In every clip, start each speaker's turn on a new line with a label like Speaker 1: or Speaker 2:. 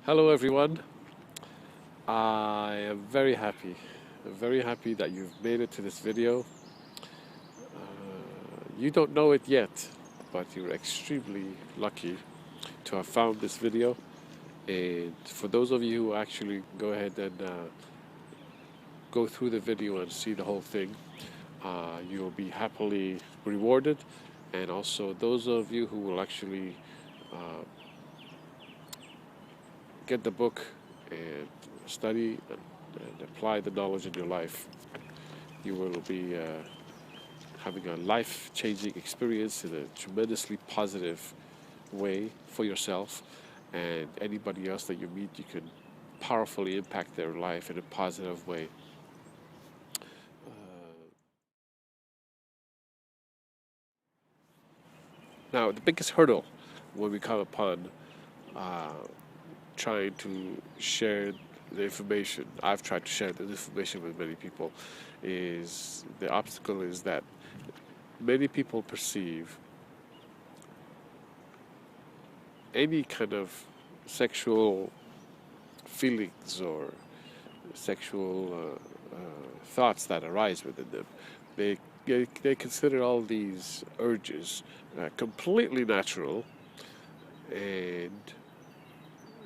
Speaker 1: Hello everyone. I am very happy that you've made it to this video. You don't know it yet, but you're extremely lucky to have found this video. And for those of you who actually go ahead and go through the video and see the whole thing, you'll be happily rewarded. And also those of you who will actually get the book and study and apply the knowledge in your life, you will be having a life-changing experience in a tremendously positive way for yourself and anybody else that you meet. You can powerfully impact their life in a positive way. Now, the biggest hurdle when we come upon trying to share the information, I've tried to share the information with many people, is the obstacle is that many people perceive any kind of sexual feelings or sexual thoughts that arise within them. They consider all these urges completely natural, and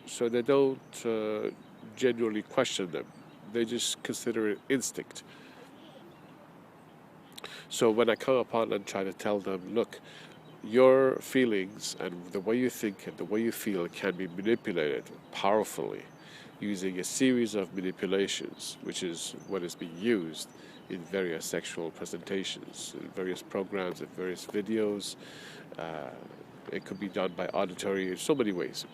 Speaker 1: so they don't genuinely question them. They just consider it instinct. So when I come upon and try to tell them, look, your feelings and the way you think and the way you feel can be manipulated powerfully using a series of manipulations, which is what is being used in various sexual presentations, in various programs, in various videos. It could be done by auditory in so many ways.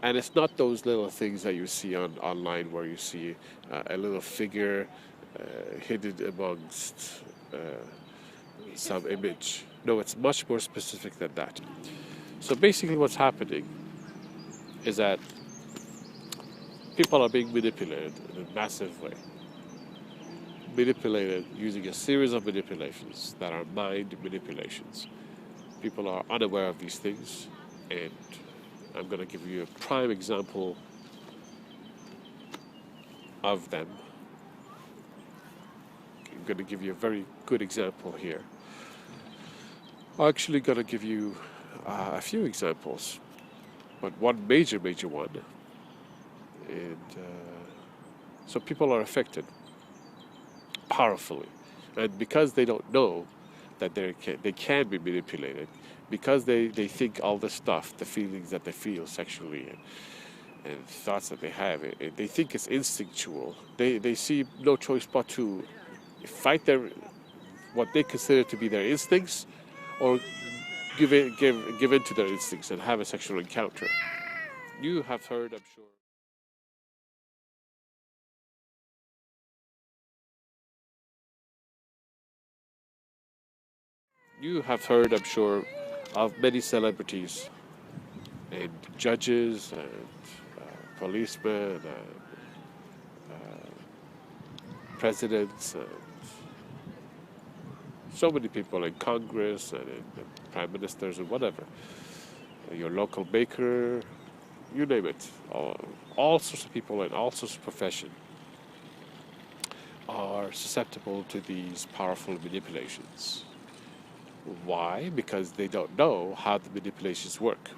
Speaker 1: And it's not those little things that you see online where you see a little figure hidden amongst some image. No, it's much more specific than that. So basically what's happening is that people are being manipulated in a massive way. Manipulated using a series of manipulations that are mind manipulations. People are unaware of these things, and I'm going to give you a prime example of them. I'm going to give you a very good example here. I'm actually going to give you a few examples, but one major one. And so people are affected powerfully. And because they don't know that they can be manipulated, because they think all this stuff, the feelings that they feel sexually and thoughts that they have, they think it's instinctual. They see no choice but to fight what they consider to be their instincts, or give in to their instincts and have a sexual encounter. You have heard, I'm sure. You have heard, I'm sure, of many celebrities and judges and policemen and presidents and so many people in Congress and in prime ministers and whatever. Your local baker, you name it. All sorts of people in all sorts of professions are susceptible to these powerful manipulations. Why? Because they don't know how the manipulations work.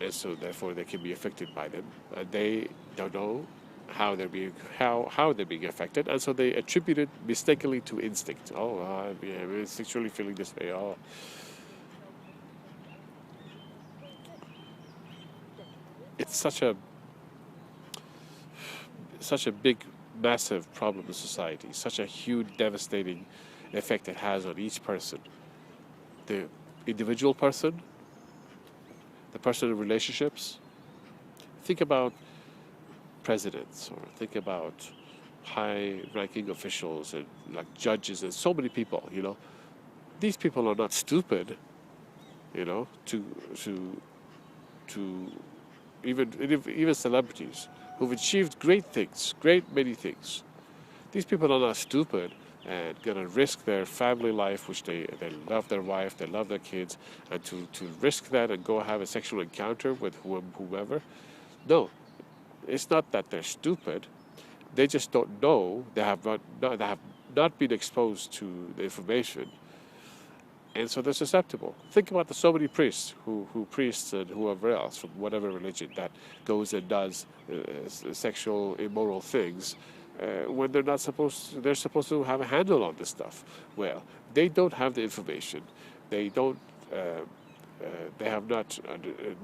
Speaker 1: And so therefore they can be affected by them. And they don't know how they're being affected, and so they attribute it mistakenly to instinct. Oh, I'm instinctually feeling this way. Oh. It's such a big, massive problem in society, such a huge, devastating effect it has on each person. The individual person, the person in relationships. Think about presidents, or think about high-ranking officials and like judges and so many people. These people are not stupid. To even celebrities who've achieved great many things. These people are not stupid and going to risk their family life, which they love their wife, they love their kids, and to risk that and go have a sexual encounter with whomever. No, it's not that they're stupid. They just don't know. They have not been exposed to the information, and so they're susceptible. Think about the so many priests who priests and whoever else from whatever religion that goes and does sexual immoral things when they're not supposed to, they're supposed to have a handle on this stuff. Well, they don't have the information. They don't. They have not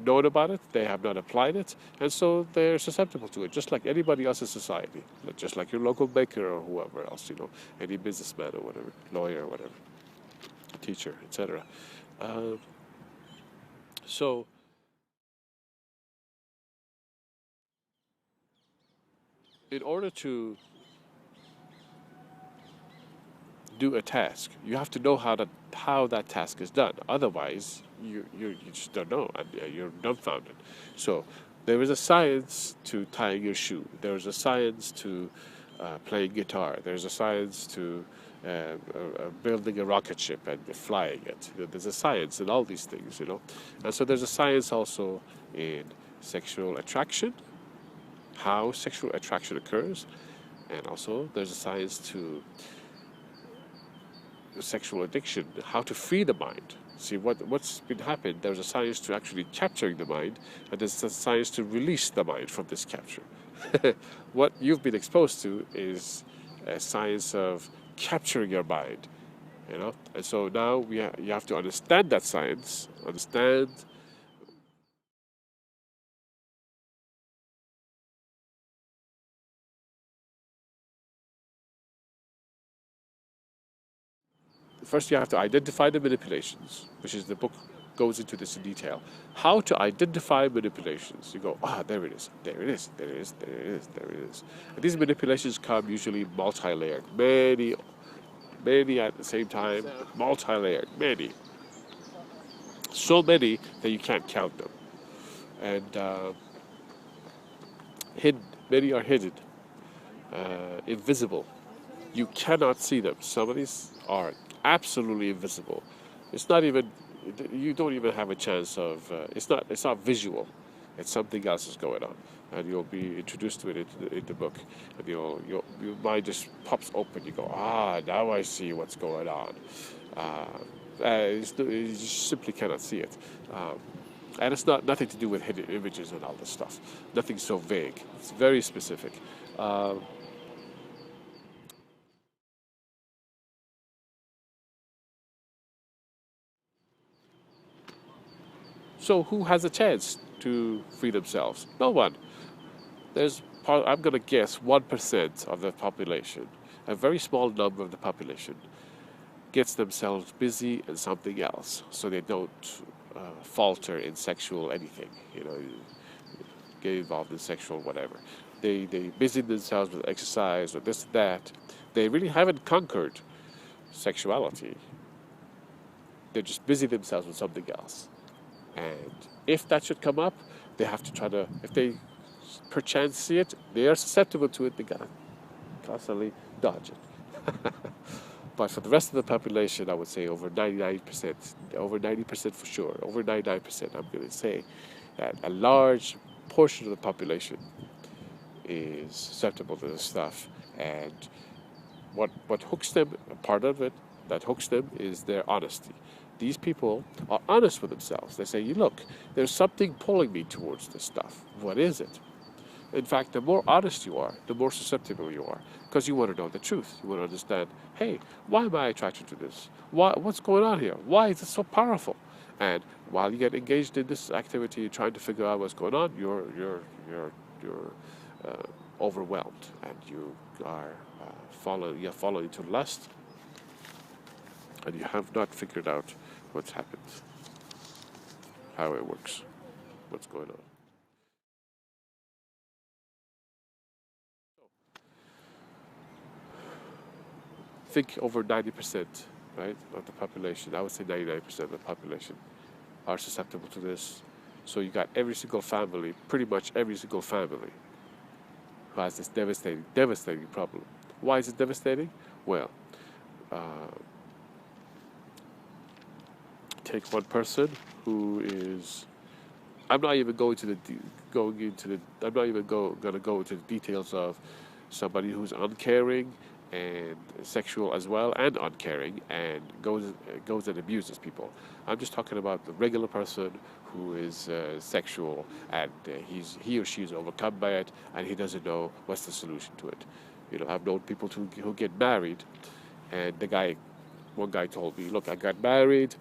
Speaker 1: known about it. They have not applied it, and so they're susceptible to it, just like anybody else in society, just like your local baker or whoever else, any businessman or whatever, lawyer or whatever, teacher, etc. So in order to do a task, you have to know how that task is done. Otherwise, you just don't know, and you're dumbfounded. So there is a science to tying your shoe. There is a science to playing guitar. There's a science to building a rocket ship and flying it. There's a science in all these things, And so there's a science also in sexual attraction, how sexual attraction occurs, and also there's a science to sexual addiction, how to free the mind. See what's been happened. There's a science to actually capturing the mind, and there's a science to release the mind from this capture. What you've been exposed to is a science of capturing your mind, and so now you have to understand that science, understand. First, you have to identify the manipulations, which is the book goes into this in detail. How to identify manipulations. You go, there it is, there it is, there it is, there it is, there it is. And these manipulations come usually multi-layered, many at the same time, multi-layered, many. So many that you can't count them. And hidden, many are hidden, invisible. You cannot see them. Some of these are absolutely invisible. It's not even, you don't even have a chance of, it's not visual. It's something else is going on. And you'll be introduced to it in the book. And your mind just pops open. You go, now I see what's going on. You just simply cannot see it. And it's nothing to do with hidden images and all this stuff. Nothing so vague. It's very specific. So who has a chance to free themselves? No one. I'm going to guess 1% of the population, a very small number of the population, gets themselves busy in something else, so they don't falter in sexual anything. Get involved in sexual whatever. They busy themselves with exercise or this that. They really haven't conquered sexuality. They're just busy themselves with something else. And if that should come up, they have to try to, if they perchance see it, they are susceptible to it, they gotta constantly dodge it. But for the rest of the population, I would say over 99%, over 90% for sure, over 99%, I'm going to say that a large portion of the population is susceptible to this stuff. And what hooks them, a part of it that hooks them is their honesty. These people are honest with themselves. They say, look, there's something pulling me towards this stuff. What is it? In fact, the more honest you are, the more susceptible you are, because you want to know the truth. You want to understand, hey, why am I attracted to this? What's going on here? Why is it so powerful? And while you get engaged in this activity, trying to figure out what's going on, you're overwhelmed, and you are fallen into lust, and you have not figured out what's happened, how it works, what's going on. Think over 90%, right, of the population, I would say 99% of the population are susceptible to this. So you got every single family, pretty much every single family, who has this devastating problem. Why is it devastating? Well, take one person who is. I'm not even going to the going into the. I'm not even gonna go into the details of somebody who's uncaring and sexual as well, and uncaring, and goes and abuses people. I'm just talking about the regular person who is sexual, and he or she is overcome by it, and he doesn't know what's the solution to it. I've known people who get married, and one guy told me, look, I got married,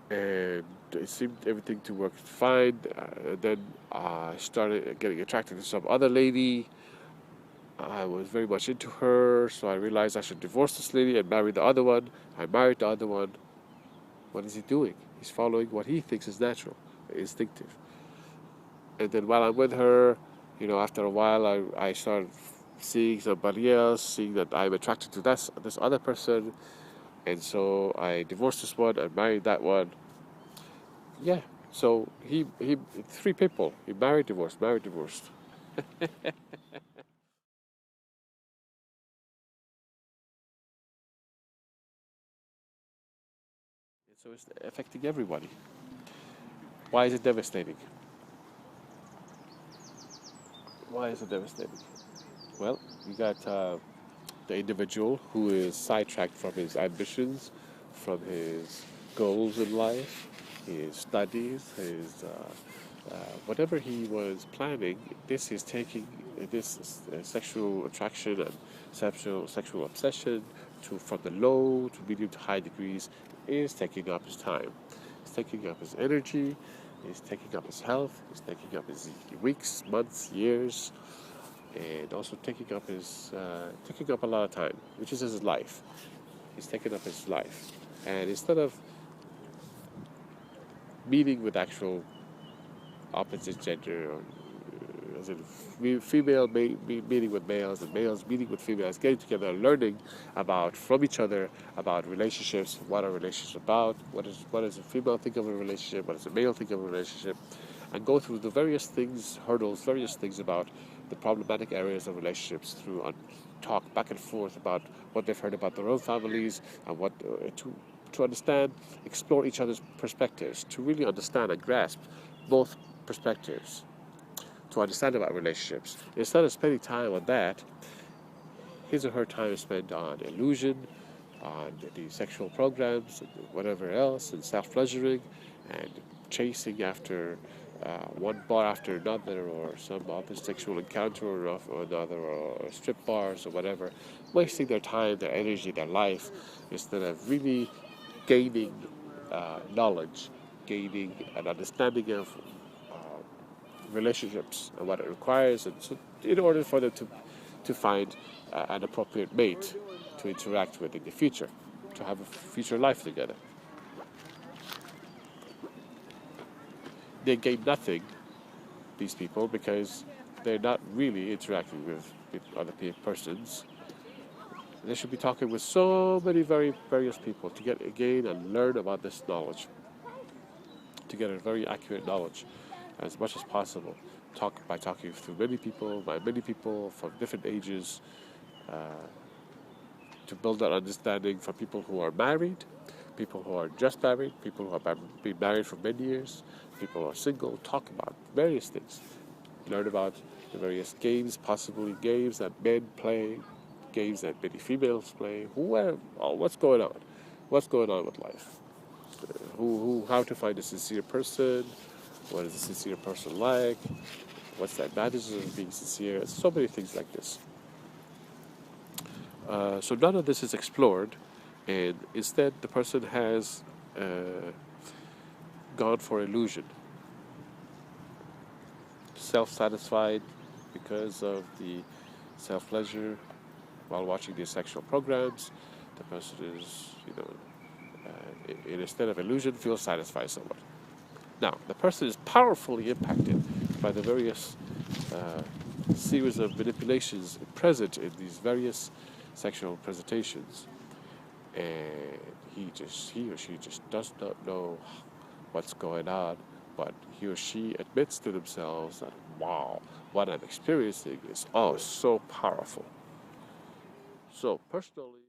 Speaker 1: and it seemed everything to work fine. Then I started getting attracted to some other lady. I was very much into her, so I realized I should divorce this lady and marry the other one. I married the other one. What is he doing? He's following what he thinks is natural, instinctive. And then while I'm with her, after a while, I started seeing somebody else, seeing that I'm attracted to this other person, and so I divorced this one and married that one. Yeah. So he three people. He married, divorced, married, divorced. So it's affecting everybody. Why is it devastating? Why is it devastating? Well, you got the individual who is sidetracked from his ambitions, from his goals in life, his studies, his whatever he was planning. This is taking this sexual attraction and sexual obsession to from the low to medium to high degrees is taking up his time. It's taking up his energy. It's taking up his health. It's taking up his weeks, months, years, and also taking up a lot of time, which is his life. He's taking up his life, and instead of meeting with actual opposite gender, or as in female meeting with males and males meeting with females, getting together and learning about from each other about relationships, what are relationships about, what does a female think of a relationship, what does a male think of a relationship, and go through the various things about the problematic areas of relationships through talk back and forth about what they've heard about their own families and what to understand, explore each other's perspectives, to really understand and grasp both perspectives, to understand about relationships. Instead of spending time on that, his or her time is spent on illusion, on the sexual programs, and whatever else, and self-pleasuring, and chasing after one bar after another, or some other sexual encounter or another, or strip bars or whatever, wasting their time, their energy, their life, instead of really gaining knowledge, gaining an understanding of relationships and what it requires, and so in order for them to find an appropriate mate to interact with in the future, to have a future life together. They gain nothing, these people, because they're not really interacting with other persons. They should be talking with so many various people to gain and learn about this knowledge, to get a very accurate knowledge as much as possible. Talking through by many people from different ages, to build that understanding for people who are married, people who are just married, people who have been married for many years, people who are single. Talk about various things. Learn about the various games, possibly games that men play, games that many females play. What's going on? What's going on with life? How to find a sincere person? What is a sincere person like? What's the advantages of being sincere? So many things like this. So none of this is explored, and instead the person has gone for illusion, self-satisfied because of the self-pleasure while watching these sexual programs. The person is, instead of illusion, feels satisfied somewhat. Now, the person is powerfully impacted by the various series of manipulations present in these various sexual presentations, and he or she just does not know what's going on, but he or she admits to themselves that, wow, what I'm experiencing is so powerful. So personally,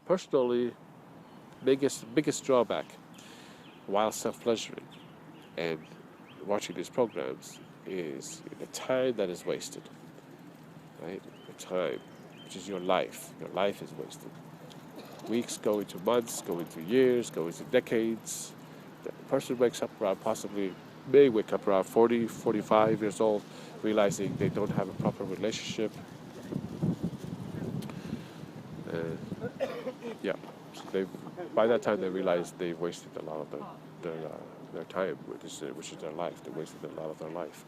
Speaker 1: personally, biggest drawback while self-pleasuring and watching these programs is the time that is wasted, right? The time, which is your life. Your life is wasted. Weeks go into months, go into years, go into decades. The person wakes up around, possibly may wake up around 40, 45 years old, realizing they don't have a proper relationship. Yeah, so they by that time they realize they've wasted a lot of their time, which is their life. They wasted a lot of their life.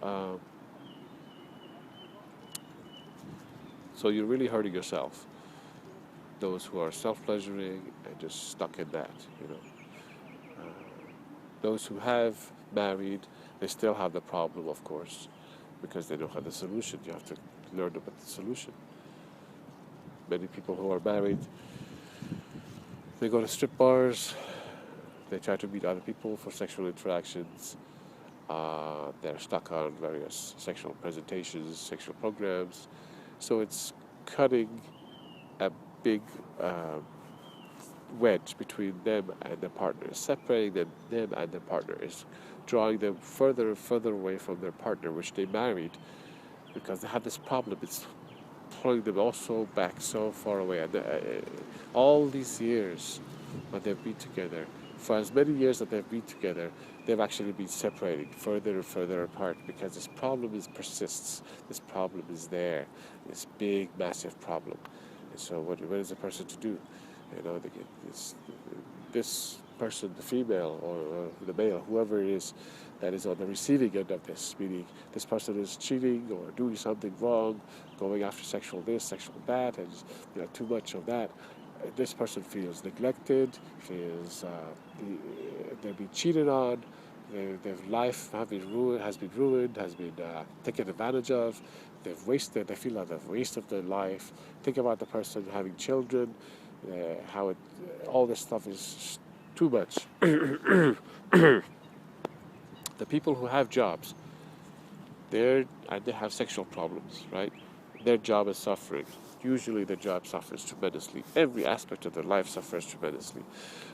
Speaker 1: Um, so you're really hurting yourself. Those who are self-pleasuring and just stuck in that, you know. Those who have married, they still have the problem, of course, because they don't have the solution. You have to learn about the solution. Many people who are married, they go to strip bars, they try to meet other people for sexual interactions. They're stuck on various sexual presentations, sexual programs. So it's cutting a big wedge between them and their partner, separating them and their partner, is drawing them further and further away from their partner, which they married because they have this problem. It's pulling them also back so far away. And all these years that they've been together, for as many years that they've been together, they've actually been separating further and further apart because this problem persists. This problem is there, this big, massive problem. And so, what is a person to do? You know, this person, the female or the male, whoever it is that is on the receiving end of this, meaning this person is cheating or doing something wrong, going after sexual this, sexual that, and too much of that. This person feels neglected, feels they're being cheated on, their life has been ruined, has been taken advantage of. They feel like they've wasted their life. Think about the person having children, how all this stuff is too much. The people who have jobs, they have sexual problems, right? Their job is suffering. Usually their job suffers tremendously. Every aspect of their life suffers tremendously,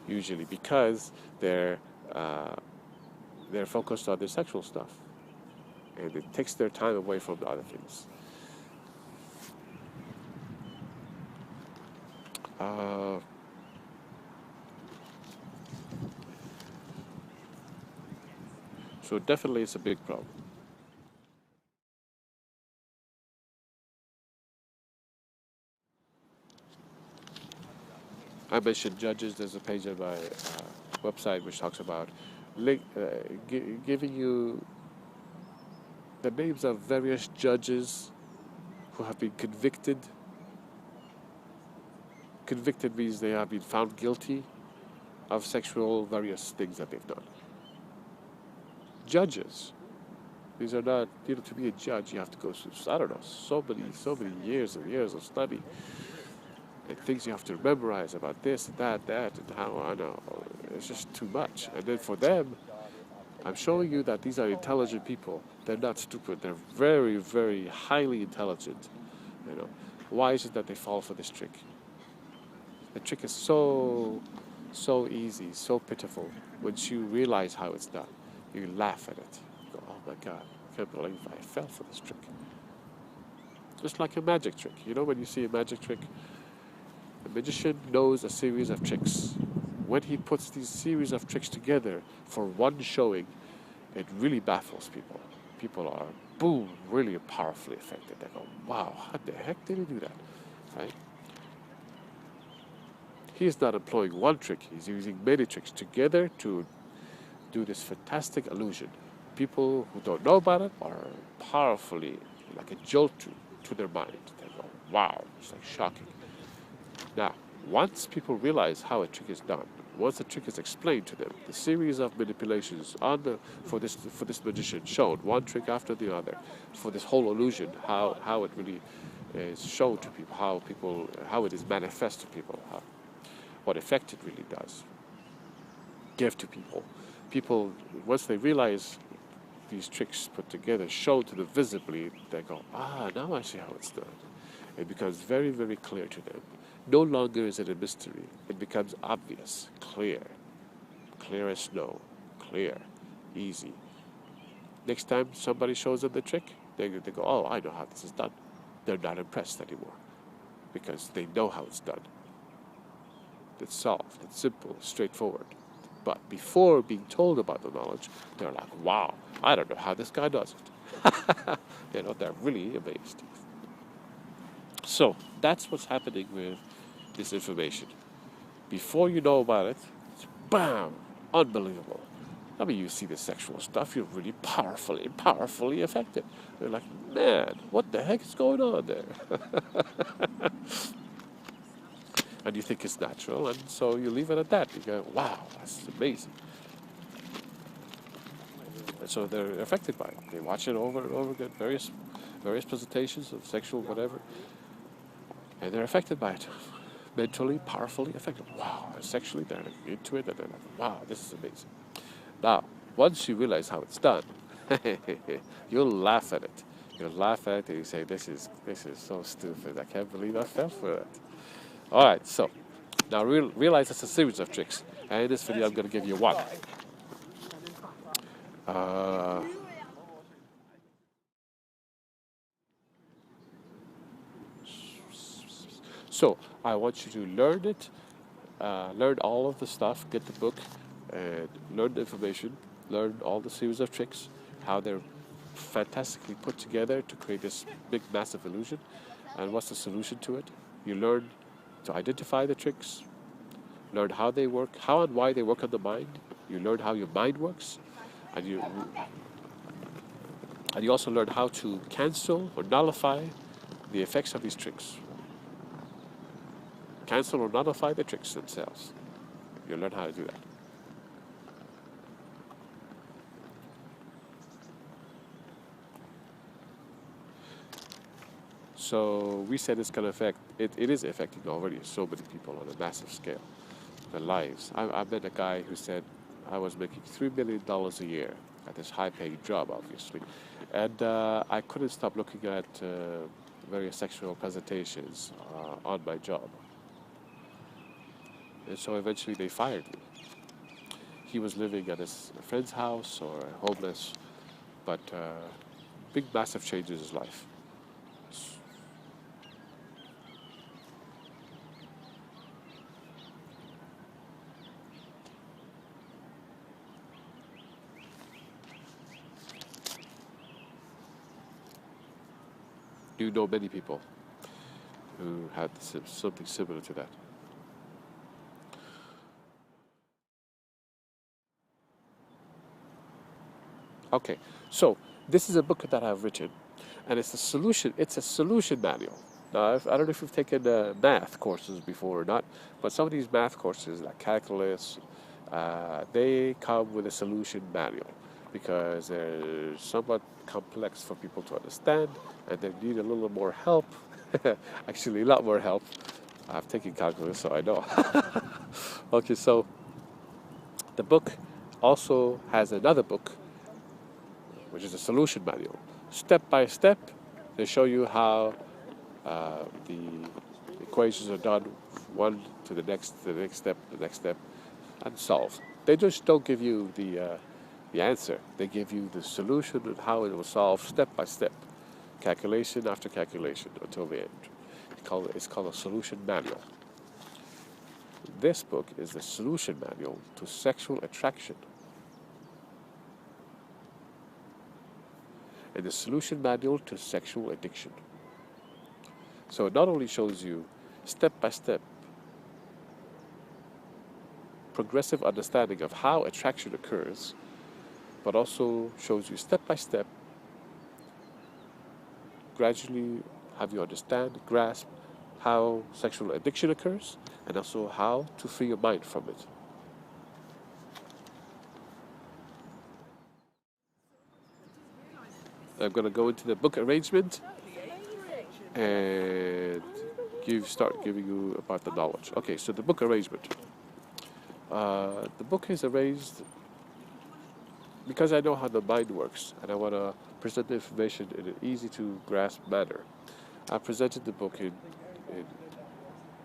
Speaker 1: usually because they're focused on their sexual stuff, and it takes their time away from the other things. Uh, so definitely it's a big problem. I mentioned judges. There's a page on my website which talks about giving you the names of various judges who have been convicted. Convicted means they have been found guilty of sexual various things that they've done. Judges. These are not, to be a judge, you have to go through, I don't know, so many years and years of study and things you have to memorize about this and that, and how, I know, it's just too much. And then for them, I'm showing you that these are intelligent people. They're not stupid. They're very, very highly intelligent. Why is it that they fall for this trick? The trick is so easy, so pitiful. Once you realize how it's done, you laugh at it. You go, oh my God, I can't believe I fell for this trick. Just like a magic trick. When you see a magic trick, the magician knows a series of tricks. When he puts these series of tricks together for one showing, it really baffles people. People are, boom, really powerfully affected. They go, wow, how the heck did he do that? Right? He is not employing one trick. He's using many tricks together to do this fantastic illusion. People who don't know about it are powerfully, like a jolt to their mind. They go, wow, it's like shocking. Now, once people realize how a trick is done, once the trick is explained to them, the series of manipulations for this magician shown, one trick after the other, for this whole illusion, how it really is shown to people, how it is manifest to people, what effect it really does give to people. People, once they realize these tricks put together, shown to them visibly, they go, now I see how it's done. It becomes very, very clear to them. No longer is it a mystery. It becomes obvious, clear as snow, clear, easy. Next time somebody shows them the trick, they go, oh, I know how this is done. They're not impressed anymore because they know how it's done. It's solved, it's simple, straightforward. But before being told about the knowledge, they're like, wow, I don't know how this guy does it. They're really amazed. So that's what's happening with this information. Before you know about it, it's bam, unbelievable. I mean, you see the sexual stuff, you're really powerfully affected. You're like, man, what the heck is going on there? And you think it's natural, and so you leave it at that. You go, wow, that's amazing. And so they're affected by it. They watch it over and over again, various presentations of sexual whatever, and they're affected by it. Mentally, powerfully affected. Wow, sexually, they're into it, and they're like, wow, this is amazing. Now, once you realize how it's done, you'll laugh at it. You'll laugh at it and you say, this is so stupid. I can't believe I fell for it. All right, so now realize it's a series of tricks. And in this video, I'm going to give you one. So I want you to learn it, learn all of the stuff, get the book, and learn the information, learn all the series of tricks, how they're fantastically put together to create this big, massive illusion, and what's the solution to it. You learn to identify the tricks, learn how they work, how and why they work on the mind. You learn how your mind works, and you also learn how to cancel or nullify the effects of these tricks. Cancel or nullify the tricks themselves. You learn how to do that. So we said it's going to affect, it is affecting already so many people on a massive scale, their lives. I met a guy who said, I was making $3 million a year at this high-paying job, obviously. And I couldn't stop looking at various sexual presentations on my job. And so eventually they fired me. He was living at his friend's house or homeless, but big, massive change in his life. Do you know many people who had something similar to that? Okay, so this is a book that I've written, and it's a solution manual. Now, I don't know if you've taken math courses before or not, but some of these math courses, like calculus, they come with a solution manual because they're somewhat complex for people to understand, and they need a little more help. Actually, a lot more help. I've taken calculus, so I know. Okay, so the book also has another book, which is a solution manual. Step by step, they show you how the equations are done, one to the next step, and solve. They just don't give you the answer. They give you the solution and how it will solve step by step, calculation after calculation until the end. It's called a solution manual. This book is the solution manual to sexual attraction. And the solution manual to sexual addiction. So it not only shows you step by step progressive understanding of how attraction occurs, but also shows you step by step, gradually have you understand, grasp how sexual addiction occurs, and also how to free your mind from it. I'm going to go into the book arrangement. and start giving you about the knowledge. Okay, so the book arrangement. The book is arranged because I know how the mind works and I want to present the information in an easy to grasp manner. I presented the book in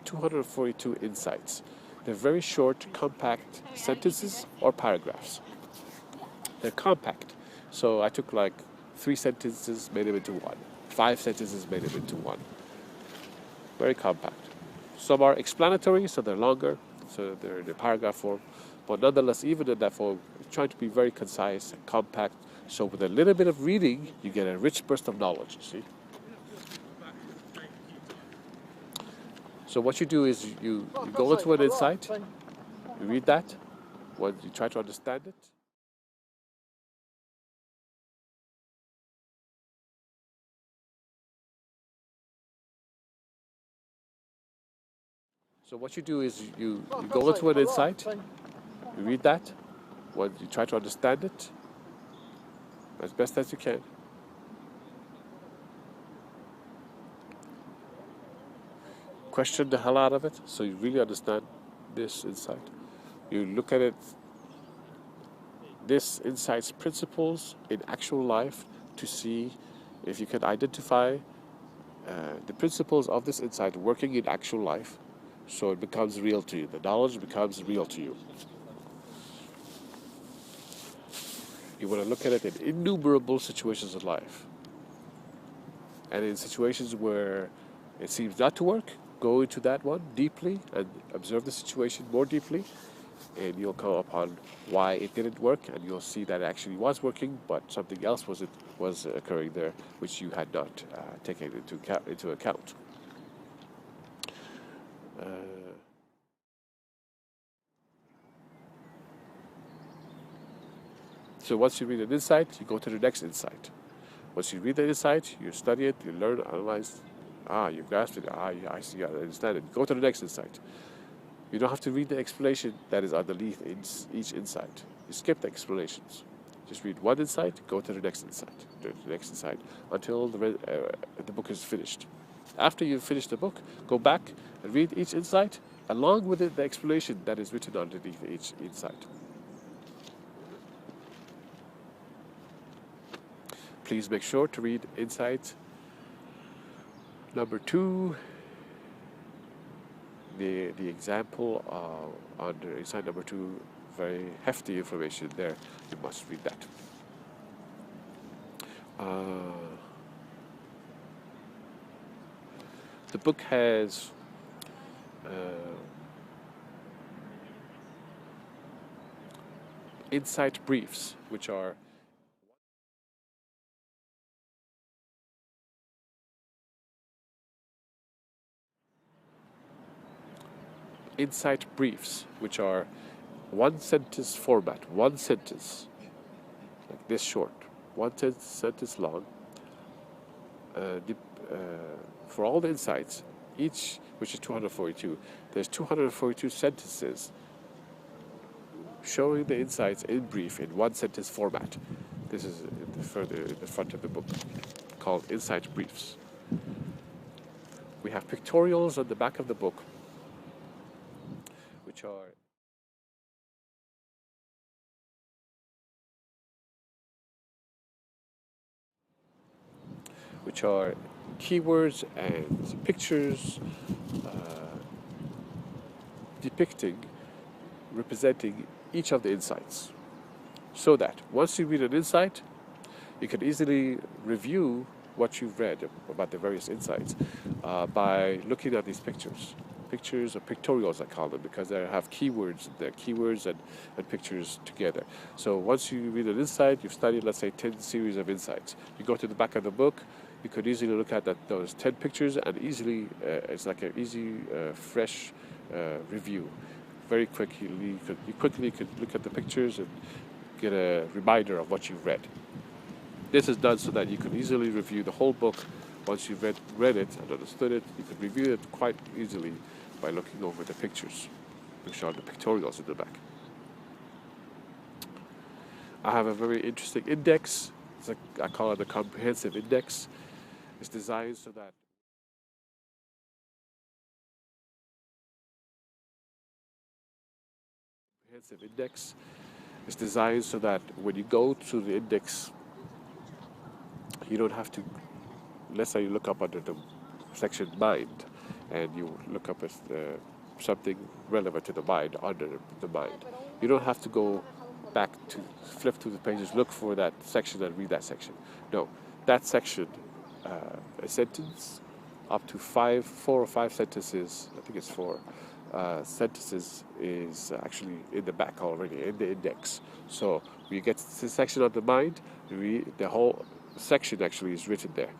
Speaker 1: 242 insights. They're very short, compact sentences or paragraphs. They're compact. So I took like 3 sentences, made them into one. 5 sentences, made them into one. Very compact. Some are explanatory, so they're longer, so they're in a paragraph form. But nonetheless, even in that form, trying to be very concise and compact. So with a little bit of reading, you get a rich burst of knowledge, you see. So what you do is you go into an insight, you read that, when you try to understand it. So what you do is you go into an insight, you read that, when you try to understand it as best as you can. Question the hell out of it so you really understand this insight. You look at it, this insight's principles in actual life to see if you can identify the principles of this insight working in actual life so it becomes real to you. The knowledge becomes real to you. You want to look at it in innumerable situations of life. And in situations where it seems not to work, go into that one deeply and observe the situation more deeply, and you'll come upon why it didn't work, and you'll see that it actually was working, but something else was occurring there which you had not taken into account. So once you read an insight, you go to the next insight. Once you read the insight, you study it, you learn, analyze. You grasped it. Yeah, I see, I understand it. Go to the next insight. You don't have to read the explanation that is underneath each insight. You skip the explanations. Just read one insight, go to the next insight, until the book is finished. After you've finished the book, go back and read each insight, along with it, the explanation that is written underneath each insight. Please make sure to read insight number 2. The example under insight number 2, very hefty information there. You must read that. The book has insight briefs, which are insight briefs, which are 1-sentence format, 1 sentence, like this short, 1 sentence long. For all the insights, each, which is 242, there's 242 sentences showing the insights in brief in 1-sentence format. This is further in the front of the book, called insight briefs. We have pictorials on the back of the book, which are keywords and pictures representing each of the insights. So that once you read an insight, you can easily review what you've read about the various insights by looking at these pictures. Pictures or pictorials, I call them, because they have keywords. They're keywords and pictures together. So once you read an insight, you've studied, let's say, 10 series of insights. You go to the back of the book, you could easily look at those 10 pictures and easily, it's like an easy, fresh review. Very quickly, you quickly could look at the pictures and get a reminder of what you've read. This is done so that you can easily review the whole book. Once you've read it and understood it, you can review it quite easily by looking over the pictures, which are the pictorials in the back. I have a very interesting index. I call it a comprehensive index. It's designed so that comprehensive index. It's designed so that when you go to the index, you don't have to, let's say you look up under the section mind, and you look up at something relevant to the mind under the mind. You don't have to go back to flip through the pages, look for that section and read that section. No, that section, a sentence up to 4 or 5 sentences, I think it's 4 sentences, is actually in the back already, in the index. So when you get to the section on the mind, the whole section actually is written there,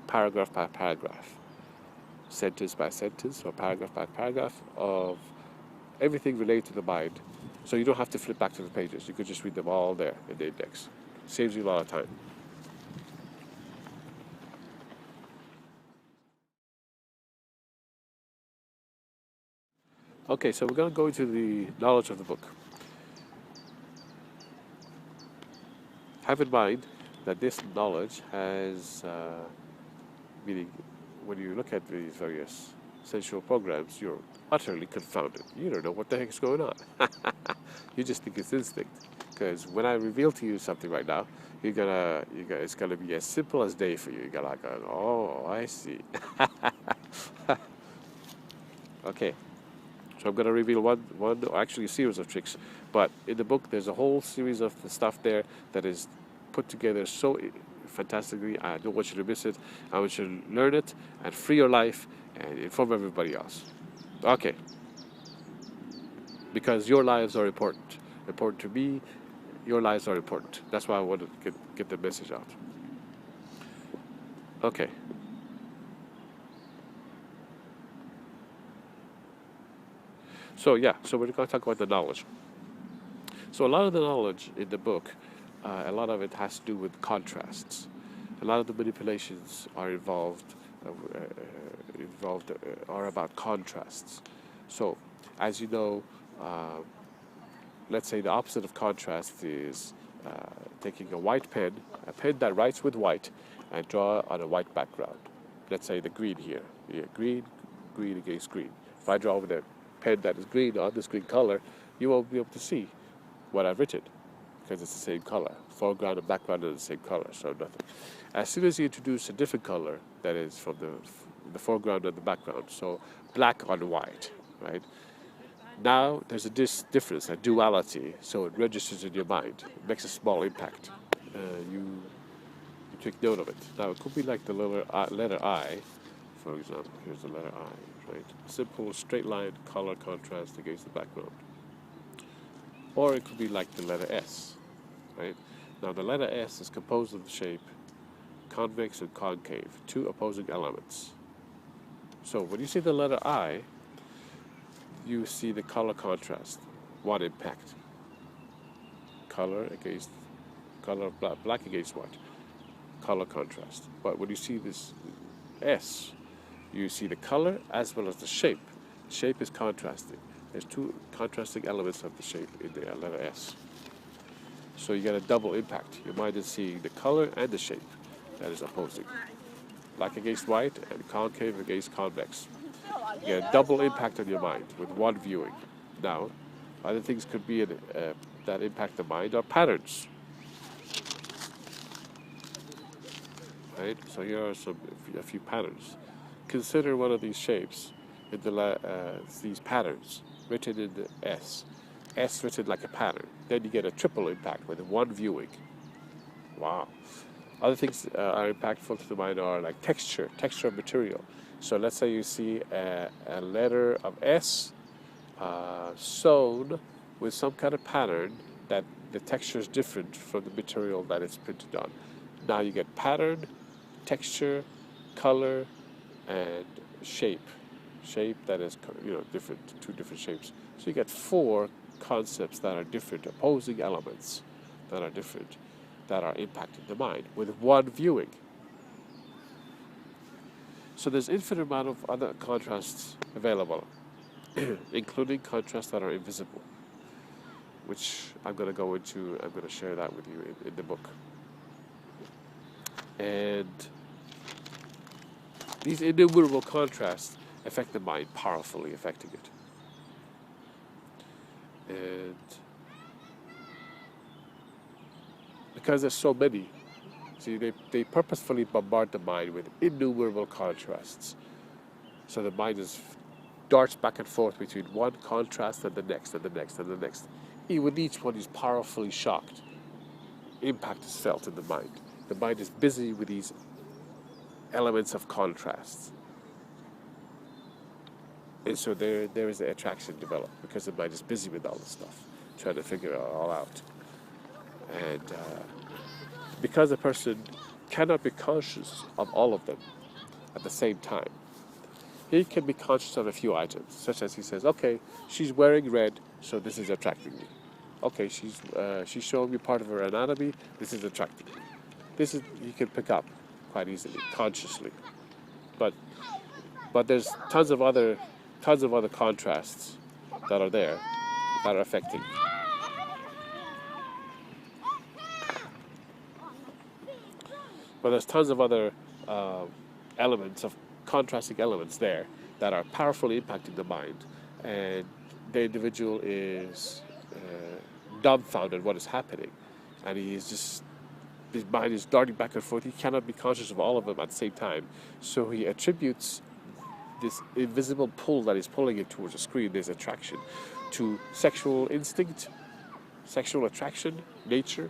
Speaker 1: paragraph by paragraph, sentence by sentence, or paragraph by paragraph of everything related to the mind. So you don't have to flip back to the pages. You could just read them all there in the index. Saves you a lot of time. Okay, so we're going to go into the knowledge of the book. Have in mind that this knowledge has, meaning when you look at these various sensual programs, you're utterly confounded. You don't know what the heck is going on. You just think it's instinct. Because when I reveal to you something right now, it's gonna be as simple as day for you. You're gonna like, oh, I see. Okay, so I'm gonna reveal one, actually a series of tricks. But in the book, there's a whole series of stuff there that is put together so fantastically. I don't want you to miss it. I want you to learn it and free your life and inform everybody else. Okay. Because your lives are important. Important to me. Your lives are important. That's why I wanted to get the message out. Okay. So yeah, so we're going to talk about the knowledge. So a lot of the knowledge in the book, a lot of it has to do with contrasts. A lot of the manipulations are are about contrasts. So, as you know, let's say the opposite of contrast is taking a white pen, a pen that writes with white, and draw on a white background. Let's say the green here. Yeah, green against green. If I draw with a pen that is green on this green color, you won't be able to see what I've written because it's the same color. Foreground and background are the same color, so nothing. As soon as you introduce a different color that is from the foreground and the background, so black on white, right? Now there's a difference, a duality, so it registers in your mind. It makes a small impact. You take note of it. Now it could be like the letter I, for example. Here's the letter I, right? Simple straight line color contrast against the background. Or it could be like the letter S, right? Now the letter S is composed of the shape convex and concave, 2 opposing elements. So when you see the letter I, you see the color contrast, 1 impact. Color against color, black against white, color contrast. But when you see this S, you see the color as well as the shape. Shape is contrasting. There's 2 contrasting elements of the shape in the letter S. So you get a double impact. Your mind is seeing the color and the shape that is opposing. Black against white and concave against convex. You get a double impact on your mind with one viewing. Now, other things could be that impact the mind are patterns. Right? So here are a few patterns. Consider one of these shapes in these patterns written in the S. S written like a pattern. Then you get a triple impact with one viewing. Wow. Other things are impactful to the mind are like texture of material. So let's say you see a letter of S sewn with some kind of pattern that the texture is different from the material that it's printed on. Now you get pattern, texture, color, and shape. Shape that is, different, 2 different shapes. So you get 4 concepts that are different, opposing elements that are different, that are impacting the mind with one viewing. So there's infinite amount of other contrasts available, including contrasts that are invisible, which I'm going to go into. I'm going to share that with you in the book. And these innumerable contrasts affect the mind, powerfully affecting it. And because there's so many, see, they purposefully bombard the mind with innumerable contrasts. So the mind just darts back and forth between one contrast and the next and the next and the next. Even each one is powerfully shocked. Impact is felt in the mind. The mind is busy with these elements of contrasts. And so there is the attraction developed because the mind is busy with all this stuff, trying to figure it all out. And because a person cannot be conscious of all of them at the same time, he can be conscious of a few items, such as he says, okay, she's wearing red, so this is attracting me. Okay, she's showing me part of her anatomy, this is attracting me. This is, he can pick up quite easily, consciously. But there's tons of other contrasts that are there that are affecting. But there's tons of other elements of contrasting elements there that are powerfully impacting the mind, and the individual is dumbfounded what is happening, and his mind is darting back and forth. He cannot be conscious of all of them at the same time, so he attributes this invisible pull that is pulling him towards the screen, this attraction, to sexual instinct, sexual attraction, nature.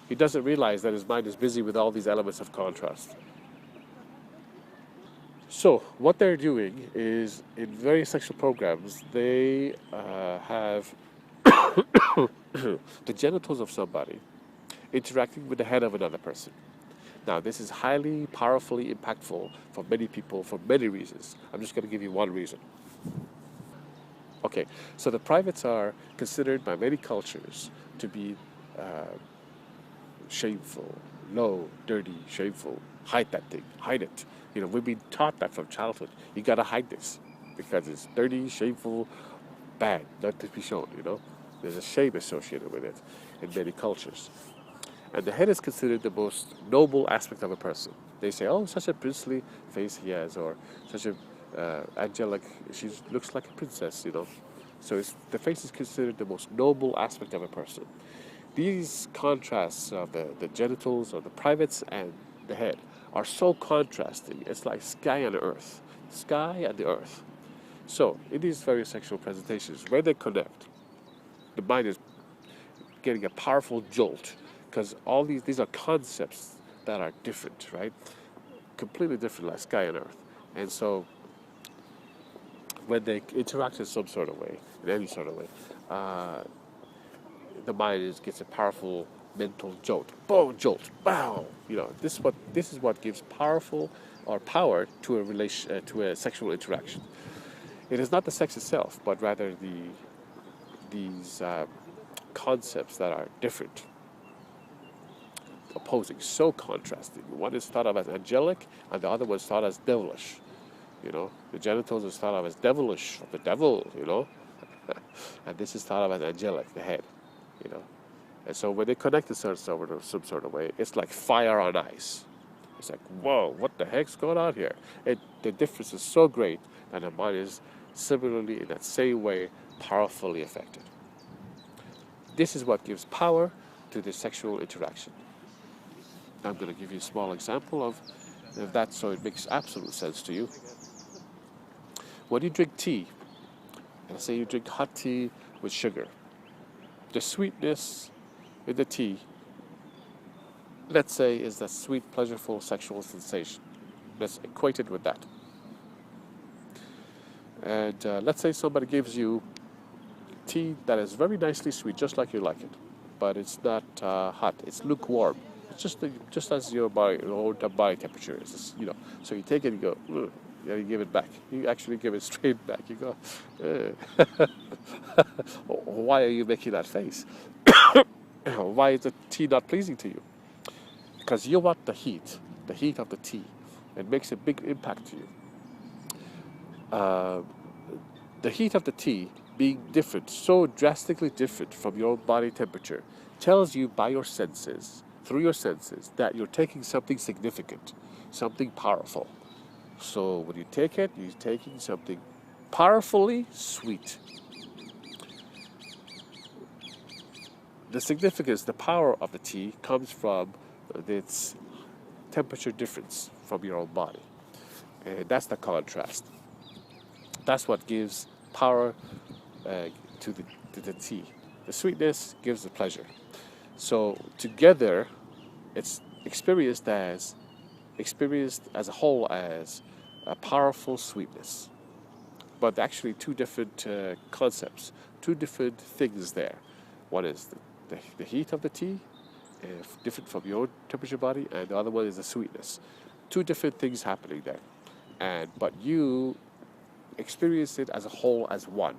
Speaker 1: He doesn't realize that his mind is busy with all these elements of contrast. So what they're doing is, in various sexual programs, they have the genitals of somebody interacting with the head of another person. Now, this is highly, powerfully impactful for many people for many reasons. I'm just going to give you one reason. Okay, so the privates are considered by many cultures to be shameful, low, dirty, shameful. Hide that thing, hide it. You know, we've been taught that from childhood. You gotta hide this because it's dirty, shameful, bad, not to be shown, you know. There's a shame associated with it in many cultures. And the head is considered the most noble aspect of a person. They say, oh, such a princely face he has, or such a angelic, she looks like a princess, you know. So the face is considered the most noble aspect of a person. These contrasts of the genitals or the privates and the head are so contrasting. It's like sky and earth. Sky and the earth. So, in these various sexual presentations, when they connect, the mind is getting a powerful jolt, because all these are concepts that are different, right? Completely different, like sky and earth. And so, when they interact in some sort of way, in any sort of way, the mind gets a powerful mental jolt. Boom, jolt, bow. You know, this is what gives powerful or power to a sexual interaction. It is not the sex itself, but rather these concepts that are different, opposing, so contrasting. One is thought of as angelic, and the other one is thought as devilish. You know, the genitals is thought of as devilish, of the devil. You know, and this is thought of as angelic, the head. You know. And so when they connect in some sort of way, it's like fire on ice. It's like, whoa, what the heck's going on here? The difference is so great that the mind is similarly, in that same way, powerfully affected. This is what gives power to the sexual interaction. I'm going to give you a small example of that so it makes absolute sense to you. When you drink tea, and say you drink hot tea with sugar, the sweetness in the tea, let's say, is that sweet, pleasureful sexual sensation. Let's equate it with that. And let's say somebody gives you tea that is very nicely sweet, just like you like it, but it's not hot. It's lukewarm. It's just as your body temperature is. You know. So you take it and you go, ugh, and you give it back. You actually give it straight back. You go, why are you making that face? Why is the tea not pleasing to you? Because you want the heat of the tea. It makes a big impact to you. The heat of the tea being different, so drastically different from your own body temperature, tells you by your senses, through your senses, that you're taking something significant, something powerful. So when you take it, you're taking something powerfully sweet. the significance, the power of the tea comes from its temperature difference from your own body. And that's the contrast. That's what gives power uh, to the tea. The sweetness gives the pleasure. So together, it's experienced as a whole as a powerful sweetness. But actually, two different concepts, two different things there. One is the heat of the tea, different from your own temperature body, and the other one is the sweetness. Two different things happening there, and but you experience it as a whole as one.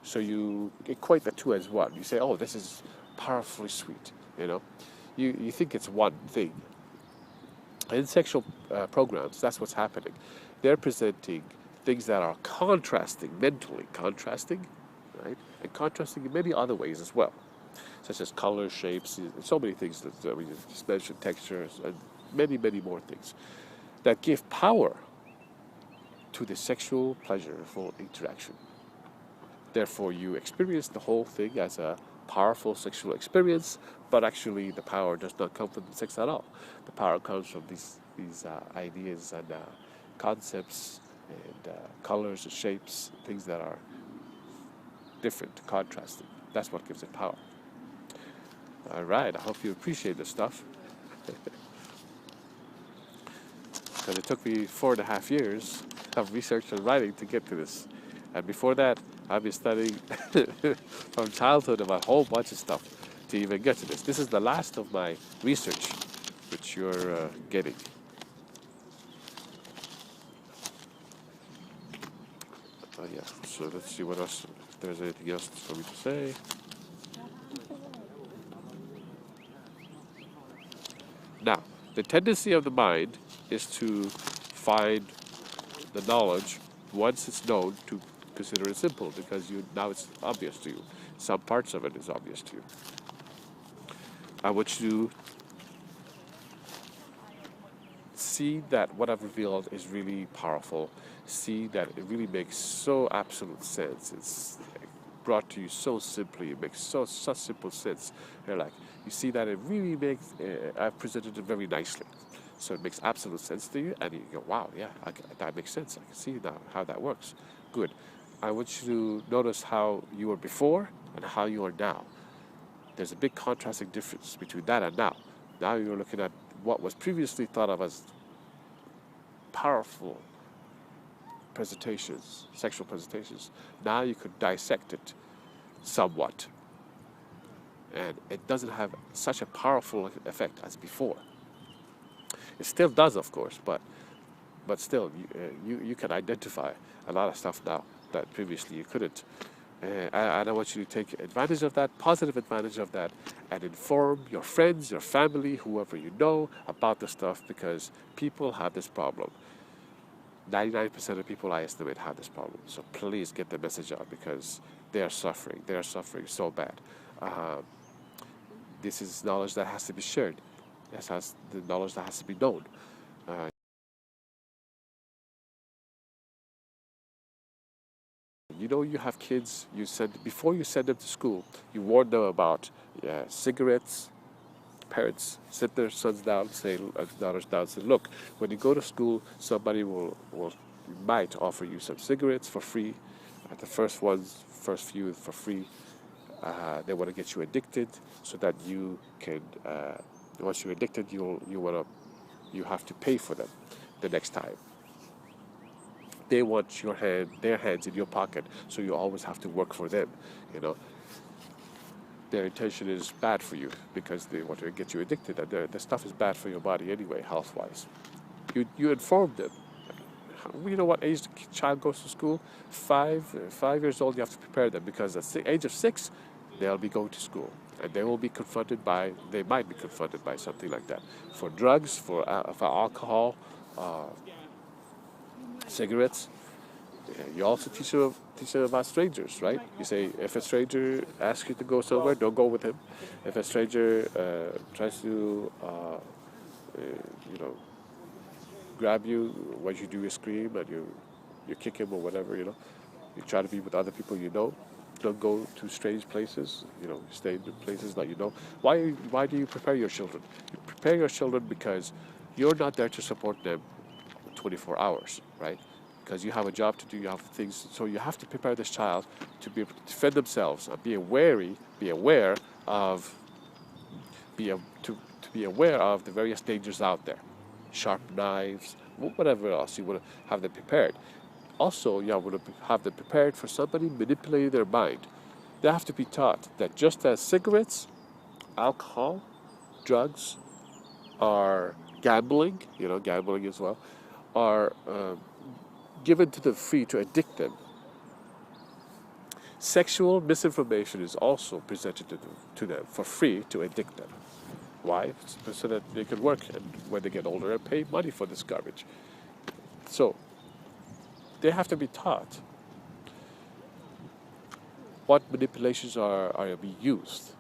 Speaker 1: So you equate the two as one. You say, "Oh, this is powerfully sweet." You know, you think it's one thing. In sexual programs, that's what's happening. They're presenting things that are contrasting, mentally contrasting, right? And contrasting in many other ways as well, such as color, shapes, so many things that we just mentioned, textures, and many, many more things that give power to the sexual pleasureful interaction. Therefore, you experience the whole thing as a powerful sexual experience, but actually the power does not come from the sex at all. The power comes from these ideas and concepts and colors and shapes, things that are different, contrasting. That's what gives it power. All right, I hope you appreciate this stuff. Because it took me 4.5 years of research and writing to get to this. And before that, I've been studying from childhood about a whole bunch of stuff to even get to this. This is the last of my research, which you're getting. Yeah, so let's see what else, if there's anything else for me to say. Now, the tendency of the mind is to find the knowledge, once it's known, to consider it simple because now it's obvious to you. Some parts of it is obvious to you. I want you to see that what I've revealed is really powerful. See that it really makes so absolute sense. It's brought to you so simply. It makes such simple sense. You're like, you see that it really makes. I've presented it very nicely, so it makes absolute sense to you, and you go, wow, yeah, that makes sense. I can see now how that works. Good. I want you to notice how you were before and how you are now. There's a big contrasting difference between that and now. Now you're looking at what was previously thought of as powerful presentations, sexual presentations. Now you could dissect it somewhat. And it doesn't have such a powerful effect as before. It still does, of course, but still, you can identify a lot of stuff now that previously you couldn't. And I want you to take advantage of that, positive advantage of that, and inform your friends, your family, whoever you know about the stuff, because people have this problem. 99% of people, I estimate, have this problem. So please get the message out because they are suffering. They are suffering so bad. This is knowledge that has to be shared. This has the knowledge that has to be known. You know, you have kids. You said before you send them to school, you warn them about cigarettes. Parents sit their sons down, say, daughters down, say, look, when you go to school, somebody might offer you some cigarettes for free. At the first few for free. They want to get you addicted, so that you can. Once you're addicted, you have to pay for them the next time. They want their hands in your pocket, so you always have to work for them. You know. Their intention is bad for you because they want to get you addicted, and the stuff is bad for your body anyway, health-wise. You inform them. You know what age the child goes to school? 5 years old. You have to prepare them because at the age of 6, they'll be going to school, and they might be confronted by something like that, for drugs, for alcohol, cigarettes. You also teach them about strangers, right? You say, if a stranger asks you to go somewhere, don't go with him. If a stranger tries to, grab you, what you do is scream and you kick him or whatever, You try to be with other people you know. don't go to strange places. Stay in places that you know. Why do you prepare your children? You prepare your children because you're not there to support them 24 hours, right? Because you have a job to do, you have things, so you have to prepare this child to be able to defend themselves and be aware of, to be aware of the various dangers out there, sharp knives, whatever else you want to have them prepared. Also, you want to have them prepared for somebody manipulating their mind. They have to be taught that just as cigarettes, alcohol, drugs, are gambling, gambling as well, are given to them free to addict them. Sexual misinformation is also presented to them for free to addict them. Why? So that they can work and when they get older and pay money for this garbage. So they have to be taught what manipulations are being used,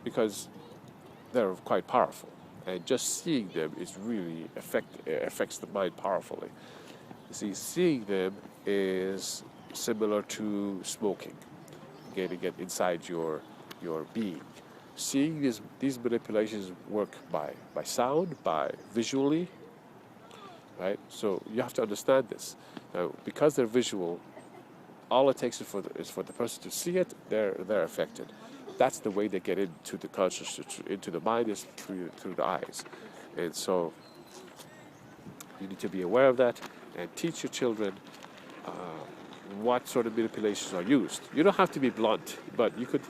Speaker 1: because they're quite powerful, and just seeing them is really affects the mind powerfully. You see, seeing them is similar to smoking, getting it inside your being. Seeing these manipulations work by sound, by visually, right? So you have to understand this. Now, because they're visual, all it takes is for the person to see it. They're affected. That's the way they get into the consciousness, into the mind, is through the eyes. And so you need to be aware of that and teach your children what sort of manipulations are used. You don't have to be blunt, but you could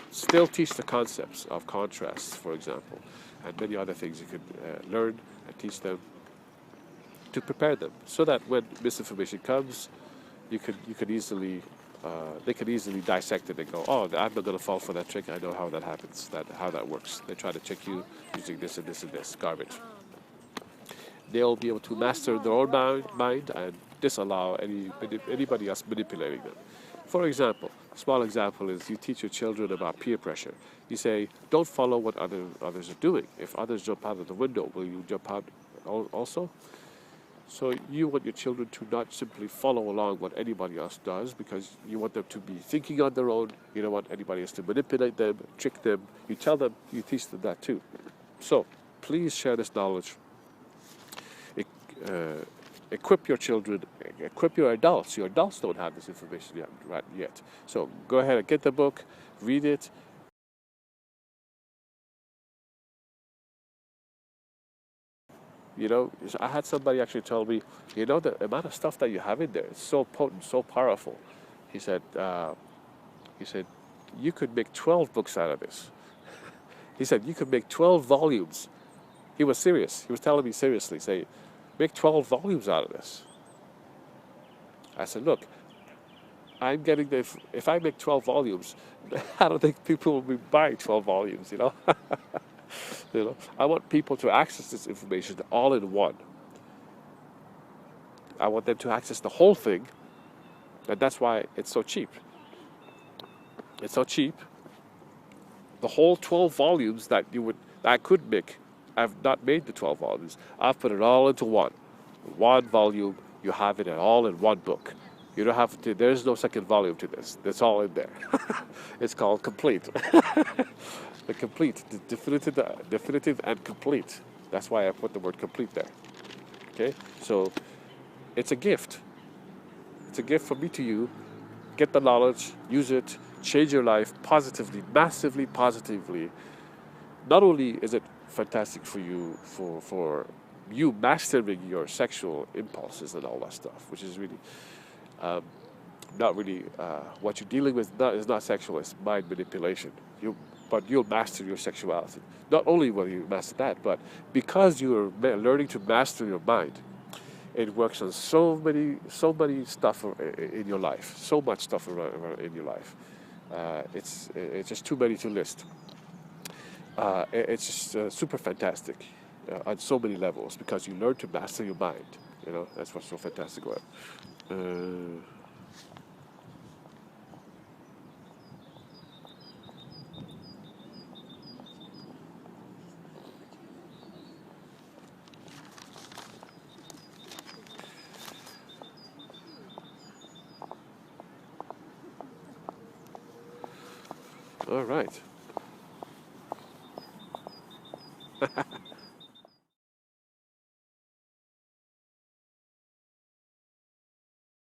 Speaker 1: still teach the concepts of contrasts, for example, and many other things you could learn and teach them to prepare them, so that when misinformation comes, you could easily they could easily dissect it and go, oh, I'm not going to fall for that trick. I know how that happens, how that works. They try to trick you using this and this and this garbage. They'll be able to master their own mind and disallow anybody else manipulating them. For example, a small example is you teach your children about peer pressure. You say, don't follow what others are doing. If others jump out of the window, will you jump out also? So you want your children to not simply follow along what anybody else does, because you want them to be thinking on their own. You don't want anybody else to manipulate them, trick them. You tell them, you teach them that too. So please share this knowledge. Equip your children, equip your adults. Your adults don't have this information yet. So go ahead and get the book, read it. I had somebody actually tell me, the amount of stuff that you have in there is so potent, so powerful. He said, you could make 12 books out of this. He said, you could make 12 volumes. He was serious. He was telling me seriously, say, make 12 volumes out of this. I said, look, I'm getting if I make 12 volumes, I don't think people will be buying 12 volumes, I want people to access this information all in one. I want them to access the whole thing, and that's why it's so cheap. It's so cheap. The whole 12 volumes that I could make, I've not made the 12 volumes. I've put it all into one volume. You have it all in one book. You don't have to. There's no second volume to this. It's all in there. It's called complete. The complete, the definitive and complete. That's why I put the word complete there. Okay, so it's a gift. It's a gift from me to you. Get the knowledge, use it, change your life positively, massively positively. Not only is it fantastic for you, for you mastering your sexual impulses and all that stuff, which is really not really what you're dealing with. Is not sexual; it's mind manipulation. But you'll master your sexuality. Not only will you master that, but because you're learning to master your mind, it works on so many stuff in your life, so much stuff in your life. It's just too many to list. It's just super fantastic on so many levels, because you learn to master your mind. That's what's so fantastic about it. All right.